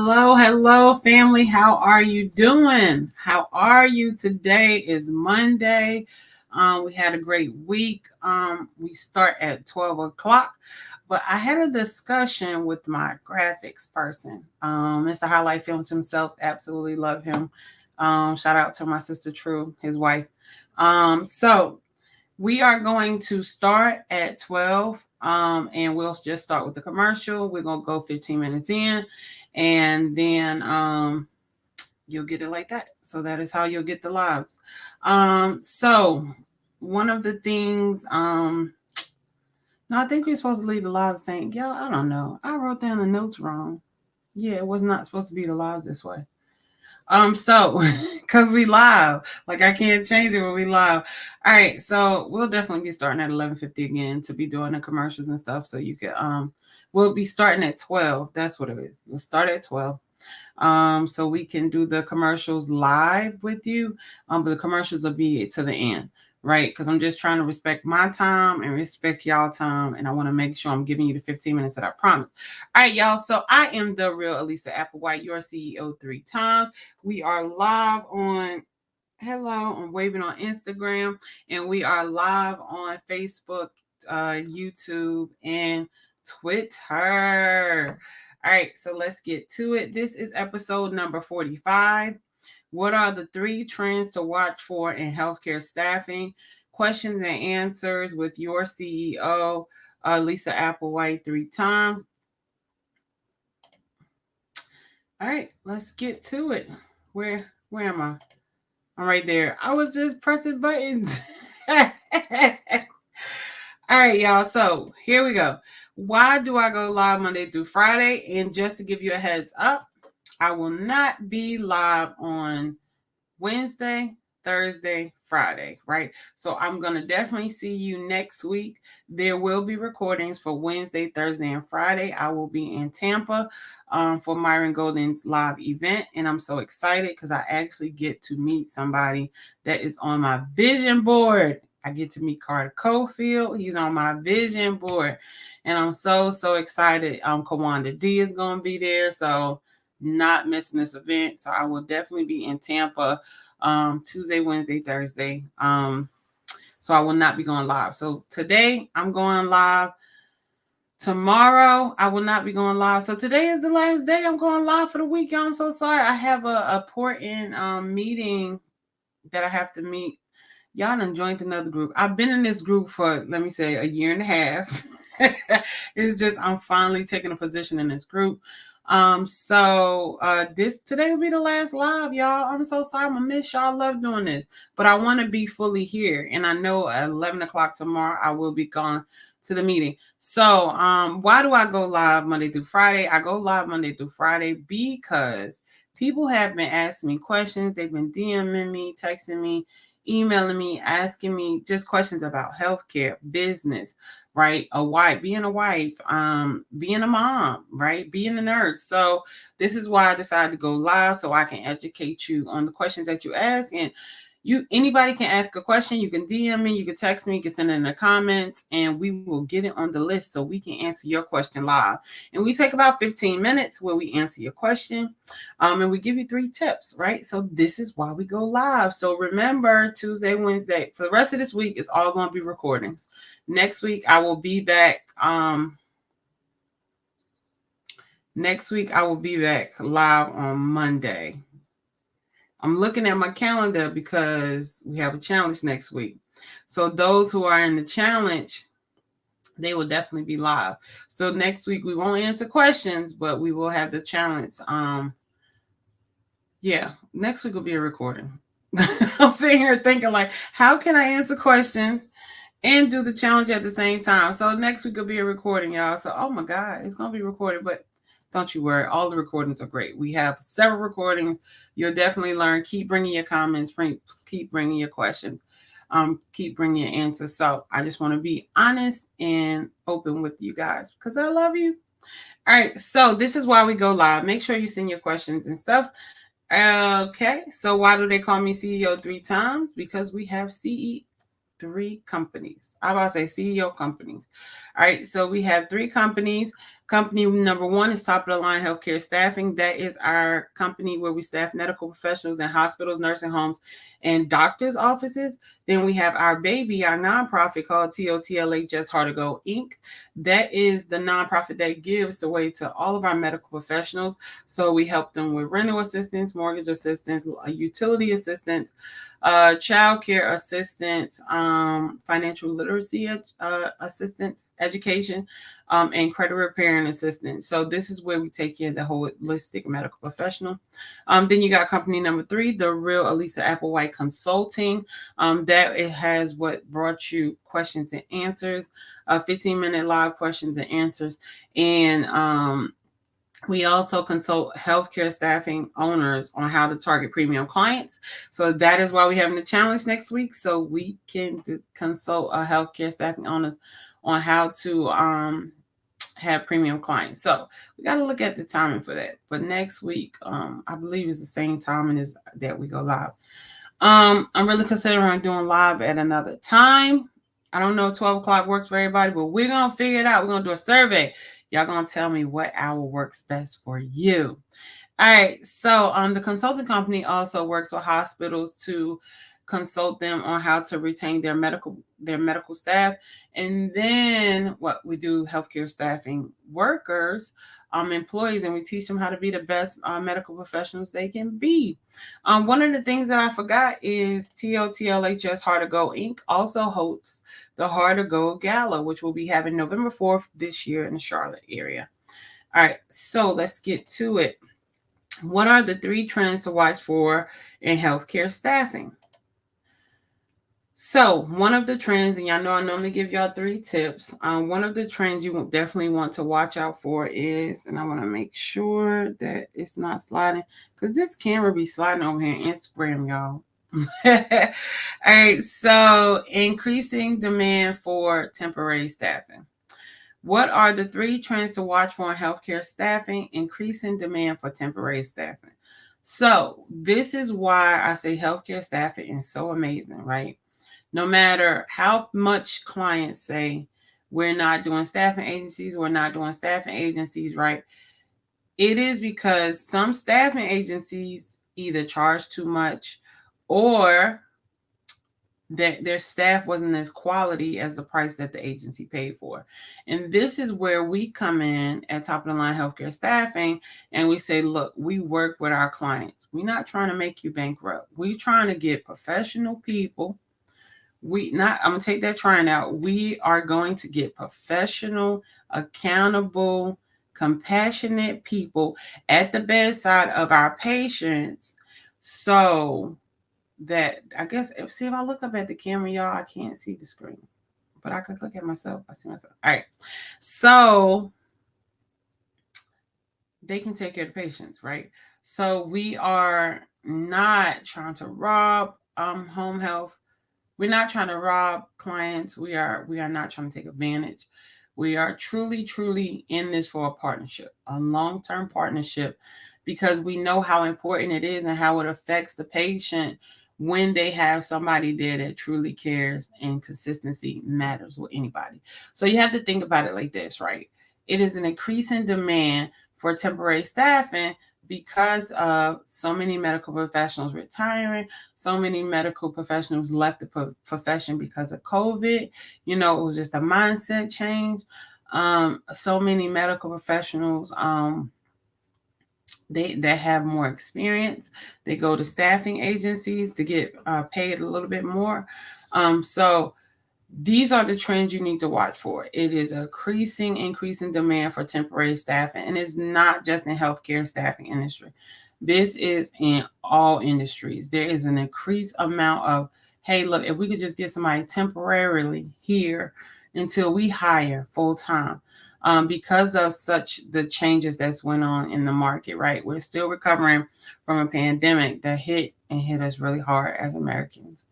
Hello, family. How are you doing? How are you? Today is Monday. We had a great week. We start at 12 o'clock, but I had a discussion with my graphics person. Mr. Highlight Films himself, absolutely love him. Shout out to my sister True, his wife. So we are going to start at 12, and we'll just start with the commercial. We're going to go 15 minutes in, and then you'll get it like that. So that is how you'll get the lives. So one of the things, no, I think we're supposed to leave the lives saying, yeah, I don't know. I wrote down the notes wrong. Yeah, it was not supposed to be the lives this way. So because we live, like I can't change it when we live. All right, so we'll definitely be starting at 11:50 again to be doing the commercials and stuff. So you can we'll be starting at 12. That's what it is. We'll start at 12. So we can do the commercials live with you. But the commercials will be to the end, right? Because I'm just trying to respect my time and respect y'all time, and I want to make sure I'm giving you the 15 minutes that I promised. All right, y'all. So I am the real Alisa Applewhite, your CEO 3 times. We are live on I'm waving on Instagram, and we are live on Facebook, YouTube, and Twitter. All right, so let's get to it. This is episode number 45. What are the 3 trends to watch for in healthcare staffing? Questions and answers with your CEO, Alisa Applewhite, 3 times. All right, let's get to it. Where am I? I'm right there. I was just pressing buttons. All right, y'all. So here we go. Why do I go live Monday through Friday? And just to give you a heads up, I will not be live on Wednesday, Thursday, Friday, right? So I'm going to definitely see you next week. There will be recordings for Wednesday, Thursday, and Friday. I will be in Tampa for Myron Golden's live event. And I'm so excited because I actually get to meet somebody that is on my vision board. I get to meet Carter Cofield. He's on my vision board. And I'm so excited. Kawanda D is going to be there. So not missing this event. So I will definitely be in Tampa Tuesday, Wednesday, Thursday. So I will not be going live. So today I'm going live. Tomorrow I will not be going live. So today is the last day I'm going live for the week. I'm so sorry. I have a important meeting that I have to meet. Y'all done joined another group. I've been in this group for, let me say, a year and a half. It's just I'm finally taking a position in this group. This today will be the last live, y'all. I'm so sorry. I'm gonna miss y'all. I love doing this, but I want to be fully here. And I know at 11 o'clock tomorrow I will be gone to the meeting. So why do I go live Monday through Friday? I go live Monday through Friday because people have been asking me questions. They've been DMing me, texting me, emailing me, asking me just questions about healthcare, business, right? Being a wife, being a mom, right? Being a nurse. So this is why I decided to go live so I can educate you on the questions that you ask. And anybody can ask a question. You can DM me, you can text me, you can send it in the comments, and we will get it on the list so we can answer your question live. And we take about 15 minutes where we answer your question. And we give you 3 tips, right? So this is why we go live. So remember, Tuesday, Wednesday, for the rest of this week, it's all going to be recordings. Next week, I will be back. Next week, I will be back live on Monday. I'm looking at my calendar because we have a challenge next week. So those who are in the challenge, they will definitely be live. So next week we won't answer questions, but we will have the challenge. Next week will be a recording. I'm sitting here thinking like, how can I answer questions and do the challenge at the same time? So next week will be a recording, y'all. So, oh my God, it's going to be recorded, but don't you worry. All the recordings are great. We have several recordings. You'll definitely learn. Keep bringing your comments. Keep bringing your questions. Keep bringing your answers. So I just want to be honest and open with you guys because I love you. All right. So this is why we go live. Make sure you send your questions and stuff. Okay. So why do they call me CEO 3 times? Because we have 3 companies. I about to say CEO companies. All right. So we have 3 companies. Company number 1 is top of the line healthcare staffing. That is our company where we staff medical professionals in hospitals, nursing homes, and doctors' offices. Then we have our baby, our nonprofit called TOTLA Just Hard to Go Inc. That is the nonprofit that gives away to all of our medical professionals. So we help them with rental assistance, mortgage assistance, utility assistance, child care assistance, financial literacy assistance, education, and credit repair and assistance. So this is where we take care of the holistic medical professional. Then you got company number 3, the real Alisa Applewhite Consulting. That it has what brought you questions and answers, 15-minute live questions and answers, and we also consult healthcare staffing owners on how to target premium clients. So that is why we're having the challenge next week. So we can consult healthcare staffing owners on how to have premium clients. So we got to look at the timing for that. But next week, I believe it's the same timing as that we go live. I'm really considering doing live at another time. I don't know if 12 o'clock works for everybody, but we're going to figure it out. We're going to do a survey. Y'all going to tell me what hour works best for you. All right. So the consulting company also works with hospitals to consult them on how to retain their medical staff. And then what we do, healthcare staffing workers, employees, and we teach them how to be the best medical professionals they can be. One of the things that I forgot is TOTLHS Hard to Go Inc. also hosts the Hard to Go Gala, which will be having November 4th this year in the Charlotte area. All right, so let's get to it. What are the 3 trends to watch for in healthcare staffing? So one of the trends, and y'all know I normally give y'all 3 tips. One of the trends you definitely want to watch out for is, and I want to make sure that it's not sliding, because this camera be sliding over here on Instagram, y'all. All right, so increasing demand for temporary staffing. What are the 3 trends to watch for in healthcare staffing? Increasing demand for temporary staffing. So this is why I say healthcare staffing is so amazing, right? No matter how much clients say we're not doing staffing agencies, right? It is because some staffing agencies either charge too much or that their staff wasn't as quality as the price that the agency paid for. And this is where we come in at Top of the Line Healthcare Staffing, and we say, look, we work with our clients. We're not trying to make you bankrupt. We're trying to get professional people. I'm going to take that trying out. We are going to get professional, accountable, compassionate people at the bedside of our patients. So that, I guess, see, if I look up at the camera, y'all, I can't see the screen, but I can look at myself. I see myself. All right. So they can take care of the patients, right? So we are not trying to rob home health. We're not trying to rob clients. We are not trying to take advantage. We are truly, truly in this for a partnership, a long-term partnership, because we know how important it is and how it affects the patient when they have somebody there that truly cares, and consistency matters with anybody. So you have to think about it like this, right? It is an increasing demand for temporary staffing because of so many medical professionals retiring, so many medical professionals left the profession because of COVID. You know, it was just a mindset change. So many medical professionals, that have more experience, they go to staffing agencies to get paid a little bit more. So these are the trends you need to watch for. It is increasing demand for temporary staffing, and it's not just in healthcare staffing industry. This is in all industries. There is an increased amount of, hey, look, if we could just get somebody temporarily here until we hire full time. Because of the changes that's went on in the market, right? We're still recovering from a pandemic that hit us really hard as Americans.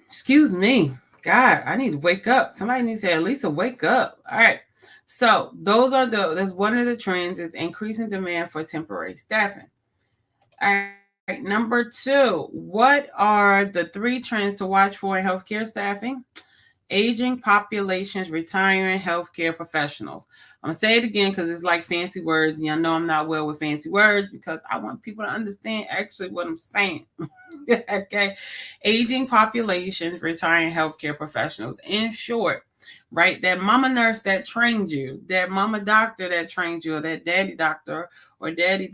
Excuse me. God, I need to wake up. Somebody needs to say, Alisa, wake up. All right. So that's one of the trends, is increasing demand for temporary staffing. All right. Number 2, what are the 3 trends to watch for in healthcare staffing? Aging populations, retiring healthcare professionals. I'm going to say it again because it's like fancy words. And y'all know I'm not well with fancy words because I want people to understand actually what I'm saying. Okay. Aging populations, retiring healthcare professionals. In short, right? That mama nurse that trained you, that mama doctor that trained you, or that daddy doctor or daddy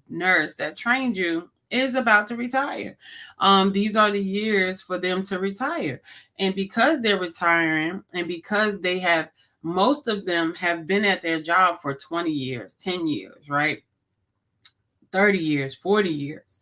nurse that trained you is about to retire. These are the years for them to retire. And because they're retiring and because they have, most of them have been at their job for 20 years, 10 years, right? 30 years, 40 years.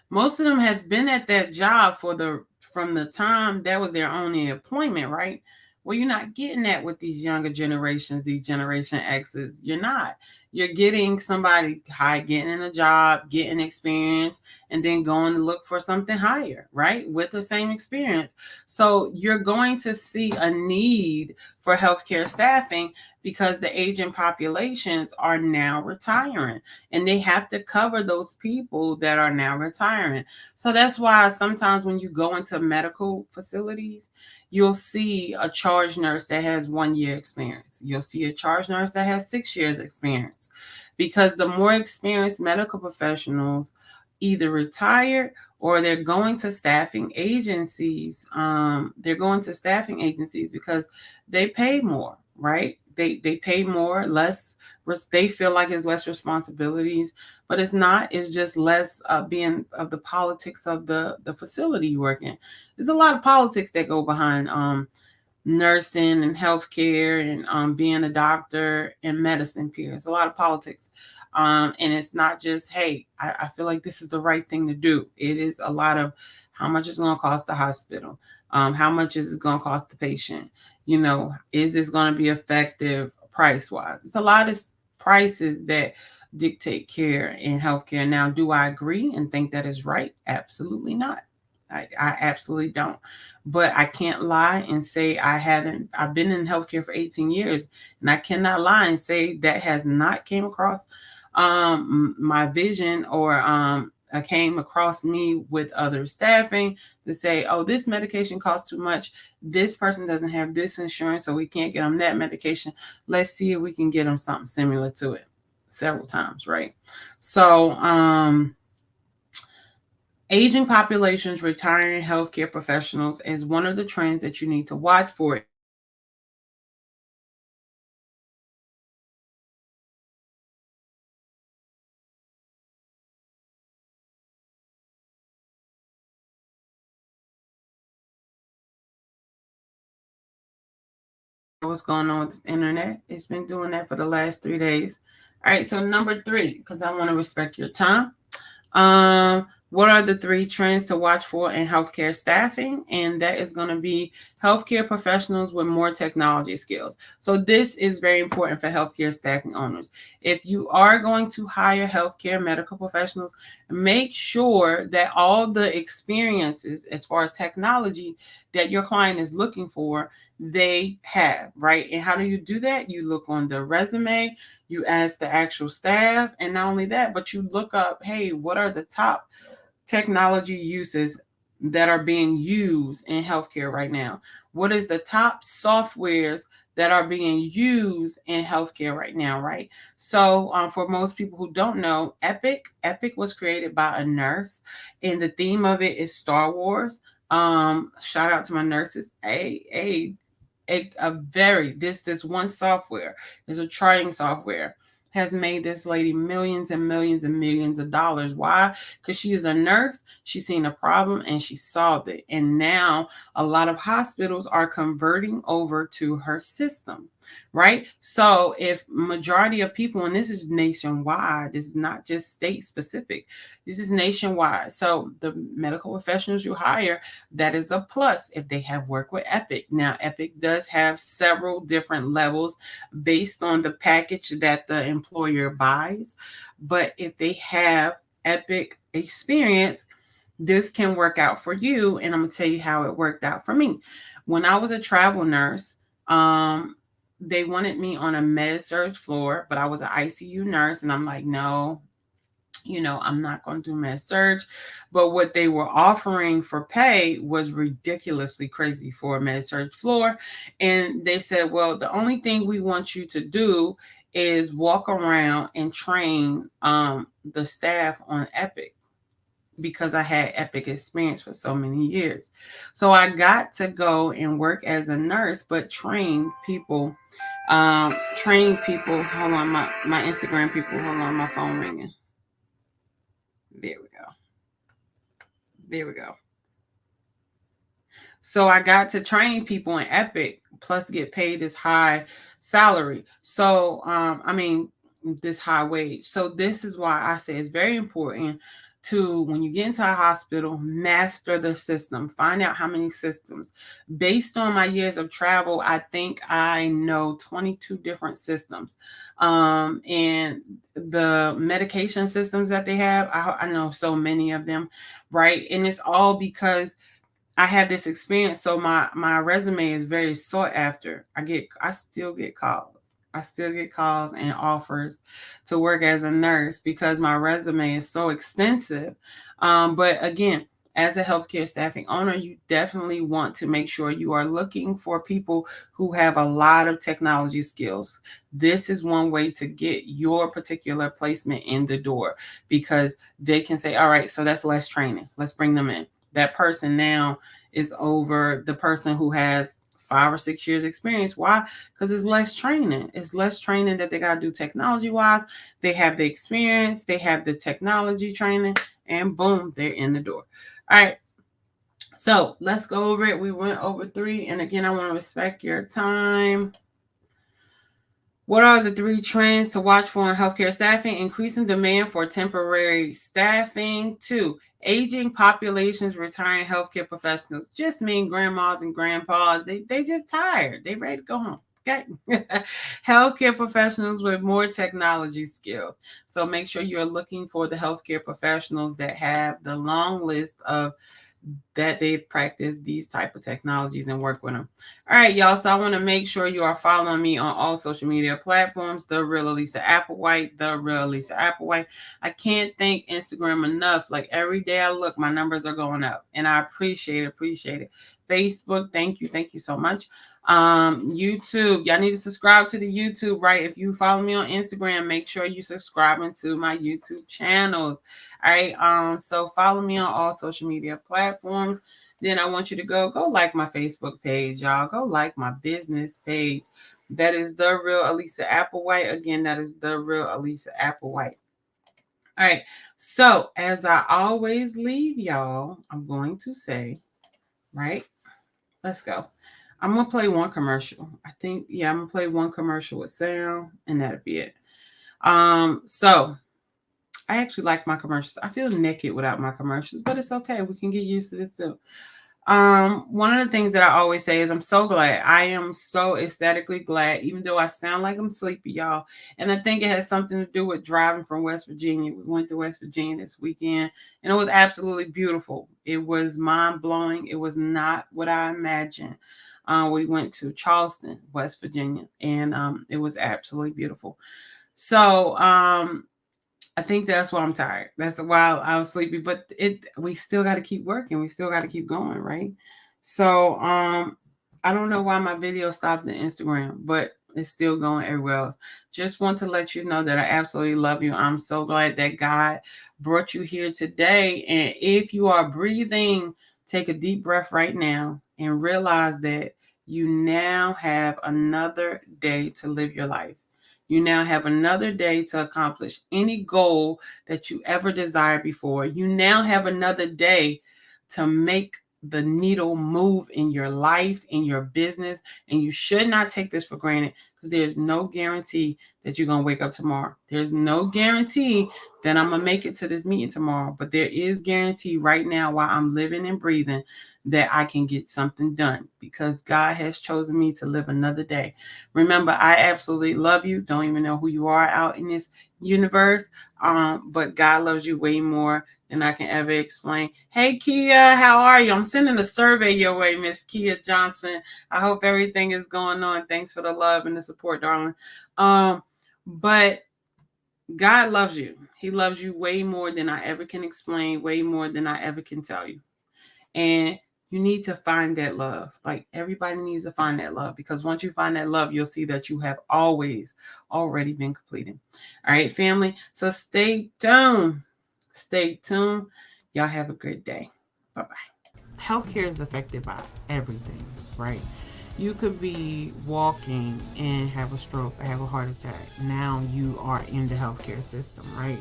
Most of them have been at that job from the time that was their only employment, right? Well, you're not getting that with these younger generations, these Generation X's. You're not. You're getting somebody high, getting in a job, getting experience, and then going to look for something higher, right? With the same experience. So you're going to see a need for healthcare staffing because the aging populations are now retiring and they have to cover those people that are now retiring. So that's why sometimes when you go into medical facilities, you'll see a charge nurse that has 1 year experience. You'll see a charge nurse that has 6 years experience because the more experienced medical professionals either retired or they're going to staffing agencies. They're going to staffing agencies because they pay more, right? They pay more, less. They feel like it's less responsibilities, but it's not. It's just less being of the politics of the facility you work in. There's a lot of politics that go behind nursing and healthcare and being a doctor and medicine period. It's a lot of politics. And it's not just, hey, I feel like this is the right thing to do. It is a lot of how much it's going to cost the hospital. How much is it going to cost the patient? You know, is this going to be effective price wise? It's a lot of prices that dictate care in healthcare. Now, do I agree and think that is right? Absolutely not. I absolutely don't. But I can't lie and say I haven't. I've been in healthcare for 18 years, and I cannot lie and say that has not came across my vision or came across me with other staffing to say, oh, this medication costs too much. This person doesn't have this insurance, so we can't get them that medication. Let's see if we can get them something similar to it. Several times, right? So, aging populations, retiring healthcare professionals is one of the trends that you need to watch for. What's going on with the internet? It's been doing that for the last 3 days. All right, so number 3, because I want to respect your time. What are the 3 trends to watch for in healthcare staffing? And that is going to be healthcare professionals with more technology skills. So this is very important for healthcare staffing owners. If you are going to hire healthcare medical professionals, make sure that all the experiences as far as technology that your client is looking for, they have, right? And how do you do that? You look on the resume, you ask the actual staff, and not only that, but you look up, hey, what are the top technology uses that are being used in healthcare right now? What is the top softwares that are being used in healthcare right now, right? So for most people who don't know, Epic was created by a nurse, and the theme of it is Star Wars. Shout out to my nurses. This one software is a charting software, has made this lady millions and millions and millions of dollars. Why? Because she is a nurse. She's seen a problem and she solved it. And now a lot of hospitals are converting over to her system, right? So if majority of people, and this is nationwide, this is not just state specific, this is nationwide. So the medical professionals you hire, that is a plus if they have worked with Epic. Now, Epic does have several different levels based on the package that the employer buys. But if they have Epic experience, this can work out for you. And I'm going to tell you how it worked out for me. When I was a travel nurse, they wanted me on a med surg floor, but I was an ICU nurse. And I'm like, no, I'm not going to do med surg, but what they were offering for pay was ridiculously crazy for a med surg floor. And they said, well, the only thing we want you to do is walk around and train the staff on Epic, because I had Epic experience for so many years. So I got to go and work as a nurse, but train people. Hold on, my Instagram people. Hold on, my phone ringing. There we go. There we go. So I got to train people in Epic, plus get paid this high salary. So, this high wage. So this is why I say it's very important to, when you get into a hospital, master the system. Find out how many systems. Based on my years of travel, I think I know 22 different systems. And the medication systems that they have, I know so many of them, right? And it's all because I have this experience, so my resume is very sought after. I still get calls. I still get calls and offers to work as a nurse because my resume is so extensive. But again, as a healthcare staffing owner, you definitely want to make sure you are looking for people who have a lot of technology skills. This is one way to get your particular placement in the door, because they can say, all right, so that's less training. Let's bring them in. That person now is over the person who has 5 or 6 years experience. Why? Because it's less training. It's less training that they got to do technology wise. They have the experience, they have the technology training, and boom, they're in the door. All right. So let's go over it. We went over 3. And again, I want to respect your time. What are the 3 trends to watch for in healthcare staffing? Increasing demand for temporary staffing. 2, aging populations, retiring healthcare professionals. Just mean grandmas and grandpas. They just tired. They ready to go home. Okay. Healthcare professionals with more technology skills. So make sure you're looking for the healthcare professionals that have the long list of that they've practiced these type of technologies and work with them. All right, y'all. So I want to make sure you are following me on all social media platforms. The Real Alisa Applewhite. The Real Alisa Applewhite. I can't thank Instagram enough. Like every day I look, my numbers are going up, and I appreciate it. Facebook, thank you so much. YouTube, y'all need to subscribe to the YouTube, right? If you follow me on Instagram, make sure you subscribing to my YouTube channels. All right. So follow me on all social media platforms. Then I want you to go like my Facebook page, y'all. Go like my business page. That is The Real Alisa Applewhite. Again, that is The Real Alisa Applewhite. All right. So as I always leave y'all, I'm going to say, right? Let's go. I'm going to play one commercial. I'm going to play one commercial with sound, and that'll be it. So I actually like my commercials. I feel naked without my commercials, but it's okay. We can get used to this too. One of the things that I always say is I'm so glad. I am so ecstatically glad, even though I sound like I'm sleepy, y'all. And I think it has something to do with driving from West Virginia. We went to West Virginia this weekend, and it was absolutely beautiful. It was mind-blowing. It was not what I imagined. We went to Charleston, West Virginia, and it was absolutely beautiful. So I think that's why I'm tired. That's why I was sleepy. But we still got to keep working. We still got to keep going, right? So I don't know why my video stopped on Instagram, but it's still going everywhere else. Just want to let you know that I absolutely love you. I'm so glad that God brought you here today. And if you are breathing, take a deep breath right now and realize that you now have another day to live your life. You now have another day to accomplish any goal that you ever desired before. You now have another day to make the needle move in your life, in your business, and you should not take this for granted, because there's no guarantee that you're going to wake up tomorrow. There's no guarantee that I'm going to make it to this meeting tomorrow, but there is guarantee right now while I'm living and breathing that I can get something done, because God has chosen me to live another day. Remember, I absolutely love you. Don't even know who you are out in this universe, but God loves you way more than I can ever explain. Hey, Kia, how are you? I'm sending a survey your way, Miss Kia Johnson. I hope everything is going on. Thanks for the love and the support, darling. But God loves you. He loves you way more than I ever can explain, way more than I ever can tell you. And you need to find that love. Like everybody needs to find that love, because once you find that love, you'll see that you have always already been completed. All right, family. So stay tuned. Stay tuned. Y'all have a great day. Bye bye. Healthcare is affected by everything, right? You could be walking and have a stroke or have a heart attack. Now you are in the healthcare system, right?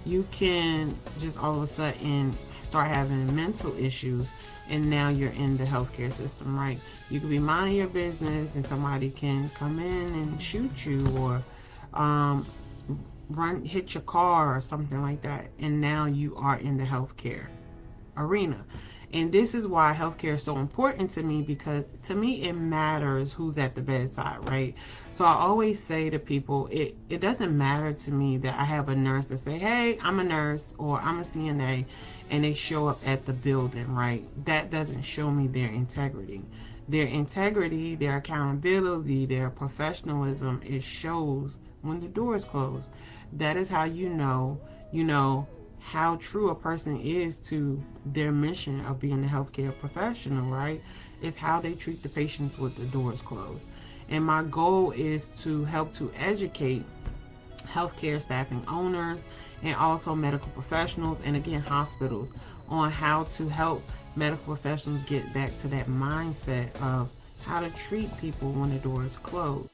You can just all of a sudden start having mental issues, and now you're in the healthcare system, right? You could be minding your business and somebody can come in and shoot you, or hit your car or something like that, and now you are in the healthcare arena. And this is why healthcare is so important to me, because to me it matters who's at the bedside, right? So I always say to people, it doesn't matter to me that I have a nurse that say, hey, I'm a nurse or I'm a CNA, and they show up at the building, right? That doesn't show me their integrity. Their integrity, their accountability, their professionalism, it shows when the door is closed. That is how you know how true a person is to their mission of being a healthcare professional, right? It's how they treat the patients with the doors closed. And my goal is to help to educate healthcare staffing owners and also medical professionals, and again hospitals, on how to help medical professionals get back to that mindset of how to treat people when the door is closed.